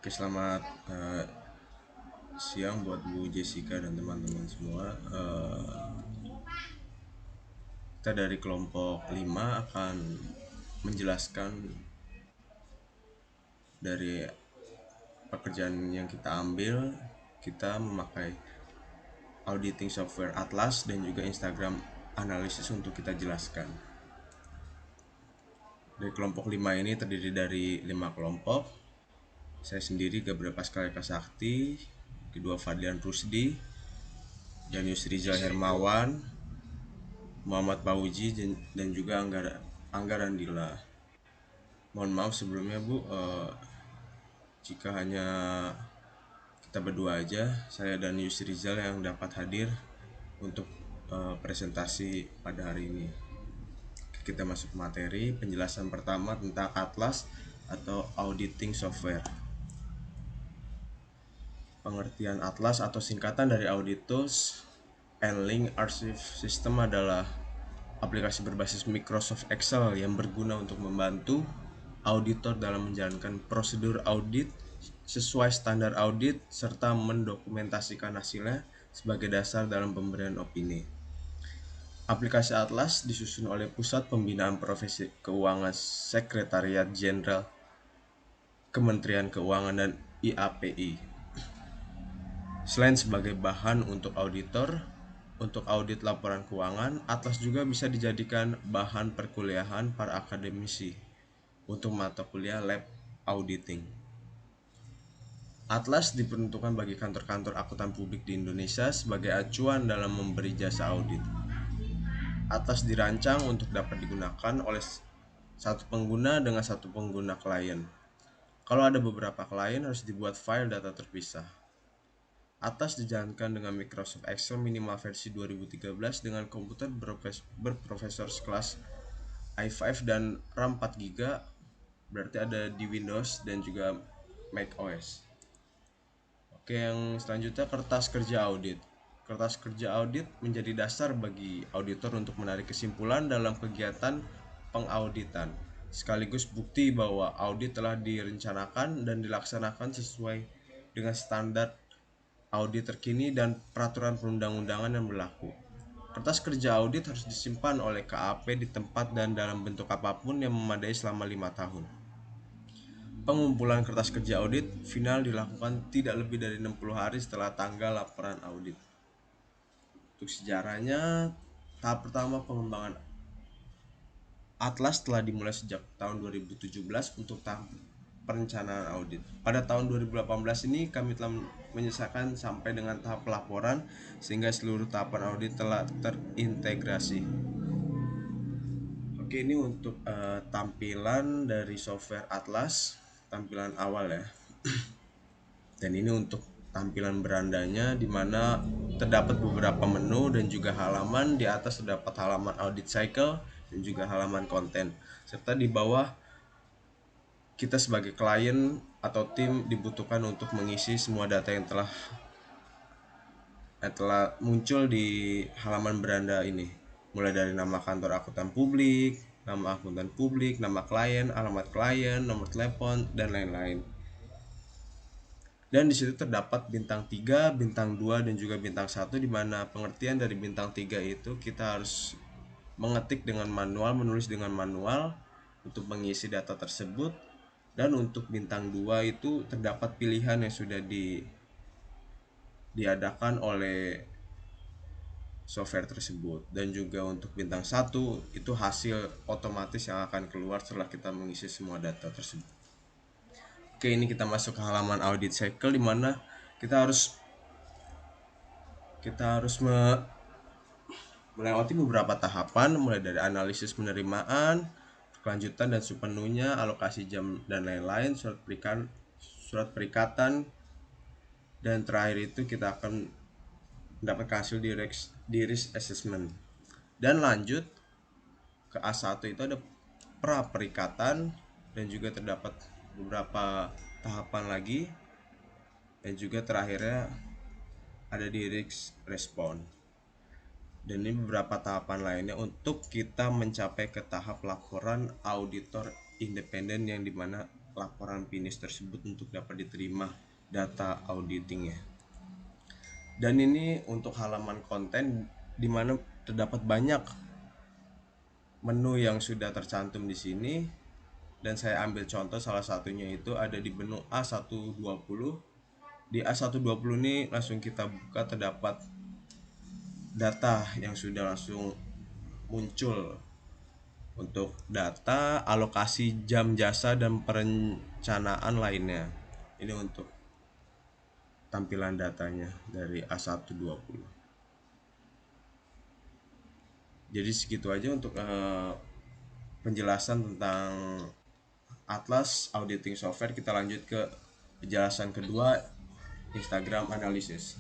Oke, selamat siang buat Bu Jessica dan teman-teman semua. Kita dari kelompok 5 akan menjelaskan dari pekerjaan yang kita ambil. Kita memakai auditing software Atlas dan juga Instagram analisis untuk kita jelaskan. Dari kelompok 5 ini terdiri dari 5 kelompok. Saya sendiri Gabriel Pascal Eka Sakti, kedua Fadlian Rusdi, Janius Rizal Hermawan, Muhammad Pauji dan juga Anggaran Dila. Mohon maaf sebelumnya Bu, jika hanya kita berdua aja, saya dan Yusri Rizal yang dapat hadir untuk presentasi pada hari ini. Kita masuk materi. Penjelasan pertama tentang Atlas atau auditing software. Pengertian Atlas atau singkatan dari Audit Tools and Link Archive System adalah aplikasi berbasis Microsoft Excel yang berguna untuk membantu auditor dalam menjalankan prosedur audit sesuai standar audit serta mendokumentasikan hasilnya sebagai dasar dalam pemberian opini. Aplikasi Atlas disusun oleh Pusat Pembinaan Profesi Keuangan Sekretariat Jenderal Kementerian Keuangan dan IAPI. Selain sebagai bahan untuk auditor, untuk audit laporan keuangan, Atlas juga bisa dijadikan bahan perkuliahan para akademisi untuk mata kuliah lab auditing. Atlas diperuntukkan bagi kantor-kantor akuntan publik di Indonesia sebagai acuan dalam memberi jasa audit. Atlas dirancang untuk dapat digunakan oleh satu pengguna dengan satu pengguna klien. Kalau ada beberapa klien, harus dibuat file data terpisah. Atlas dijalankan dengan Microsoft Excel minimal versi 2013 dengan komputer berprosesor sekelas i5 dan RAM 4GB, berarti ada di Windows dan juga Mac OS. Oke, yang selanjutnya kertas kerja audit. Kertas kerja audit menjadi dasar bagi auditor untuk menarik kesimpulan dalam kegiatan pengauditan, sekaligus bukti bahwa audit telah direncanakan dan dilaksanakan sesuai dengan standar audit terkini dan peraturan perundang-undangan yang berlaku. Kertas kerja audit harus disimpan oleh KAP di tempat dan dalam bentuk apapun yang memadai selama 5 tahun. Pengumpulan kertas kerja audit final dilakukan tidak lebih dari 60 hari setelah tanggal laporan audit. Untuk sejarahnya, tahap pertama pengembangan Atlas telah dimulai sejak tahun 2017 untuk tahap perencanaan audit. Pada tahun 2018 ini kami telah menyelesaikan sampai dengan tahap pelaporan sehingga seluruh tahapan audit telah terintegrasi. Oke, ini untuk tampilan dari software Atlas, tampilan awal ya. Dan ini untuk tampilan berandanya, di mana terdapat beberapa menu dan juga halaman. Di atas terdapat halaman audit cycle dan juga halaman konten, serta di bawah kita sebagai klien atau tim dibutuhkan untuk mengisi semua data yang telah muncul di halaman beranda ini, mulai dari nama kantor akuntan publik, nama akuntan publik, nama klien, alamat klien, nomor telepon, dan lain-lain. Dan di situ terdapat bintang 3, bintang 2, dan juga bintang 1, di mana pengertian dari bintang 3 itu kita harus mengetik dengan manual, menulis dengan manual untuk mengisi data tersebut. Dan untuk bintang 2 itu terdapat pilihan yang sudah diadakan oleh software tersebut. Dan juga untuk bintang 1 itu hasil otomatis yang akan keluar setelah kita mengisi semua data tersebut. Oke, ini kita masuk ke halaman audit cycle, di mana kita harus melewati beberapa tahapan, mulai dari analisis penerimaan, kelanjutan dan sepenuhnya, alokasi jam dan lain-lain, surat perikatan, dan terakhir itu kita akan mendapatkan hasil di risk assessment. Dan lanjut ke A1 itu ada pra perikatan dan juga terdapat beberapa tahapan lagi, dan juga terakhirnya ada di risk respond. Dan ini beberapa tahapan lainnya untuk kita mencapai ke tahap laporan auditor independen, yang dimana laporan finish tersebut untuk dapat diterima data auditingnya. Dan ini untuk halaman konten di mana terdapat banyak menu yang sudah tercantum di sini, dan saya ambil contoh salah satunya itu ada di menu A120. Di A120 ini langsung kita buka, terdapat data yang sudah langsung muncul untuk data alokasi jam jasa dan perencanaan lainnya. Ini untuk tampilan datanya dari A120. Jadi segitu aja untuk penjelasan tentang Atlas Auditing Software. Kita lanjut ke penjelasan kedua, Instagram Analysis.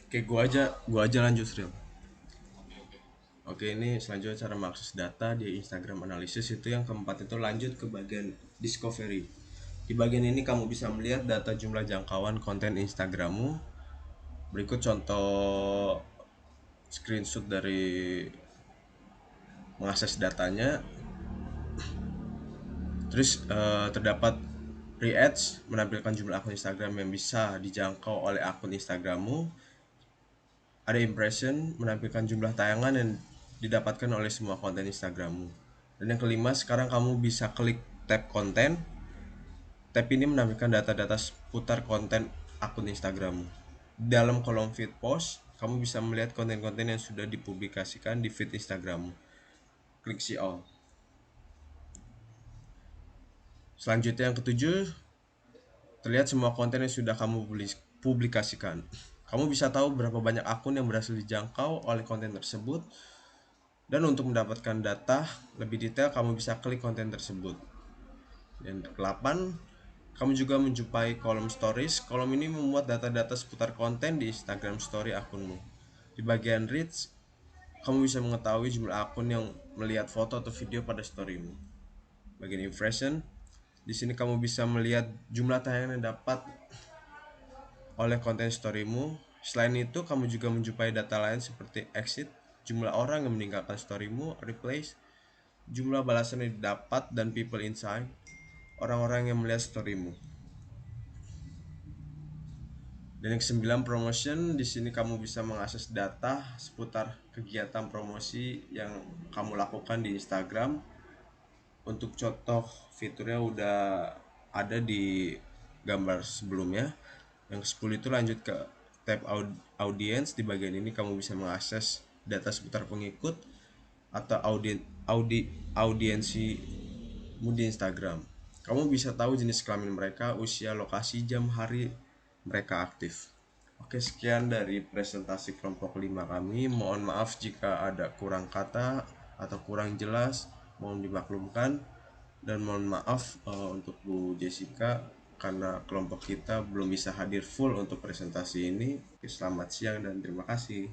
Oke, gua aja lanjut, Ril. Oke, ini selanjutnya cara mengakses data di Instagram Analysis. Itu yang keempat, itu lanjut ke bagian Discovery. Di bagian ini kamu bisa melihat data jumlah jangkauan konten Instagrammu. Berikut contoh screenshot dari mengakses datanya. Terus terdapat Re-ads menampilkan jumlah akun Instagram yang bisa dijangkau oleh akun Instagrammu. Ada impression menampilkan jumlah tayangan yang didapatkan oleh semua konten Instagrammu. Dan yang kelima, sekarang kamu bisa klik tab konten. Tab ini menampilkan data-data seputar konten akun Instagrammu. Dalam kolom feed post, kamu bisa melihat konten-konten yang sudah dipublikasikan di feed Instagrammu. Klik see all. Selanjutnya yang ketujuh, terlihat semua konten yang sudah kamu publikasikan. Kamu bisa tahu berapa banyak akun yang berhasil dijangkau oleh konten tersebut. Dan untuk mendapatkan data lebih detail, kamu bisa klik konten tersebut. Dan ke-8, kamu juga menjumpai kolom stories. Kolom ini memuat data-data seputar konten di Instagram story akunmu. Di bagian reach, kamu bisa mengetahui jumlah akun yang melihat foto atau video pada storymu. Bagian impression, di sini kamu bisa melihat jumlah tayangan yang dapat oleh konten storymu. Selain itu, kamu juga menjumpai data lain seperti exit, jumlah orang yang meninggalkan storymu, replays, jumlah balasan yang didapat, dan people inside, orang-orang yang melihat storymu. Dan yang ke-9, promotion. Di sini kamu bisa mengakses data seputar kegiatan promosi yang kamu lakukan di Instagram. Untuk contoh fiturnya udah ada di gambar sebelumnya. Yang ke-10 itu lanjut ke tab audience. Di bagian ini kamu bisa mengakses data seputar pengikut atau audiensimu di Instagram. Kamu bisa tahu jenis kelamin mereka, usia, lokasi, jam, hari mereka aktif. Oke, sekian dari presentasi kelompok 5 kami. Mohon maaf jika ada kurang kata atau kurang jelas, mohon dimaklumkan. Dan mohon maaf untuk Bu Jessica karena kelompok kita belum bisa hadir full untuk presentasi ini. Selamat siang dan terima kasih.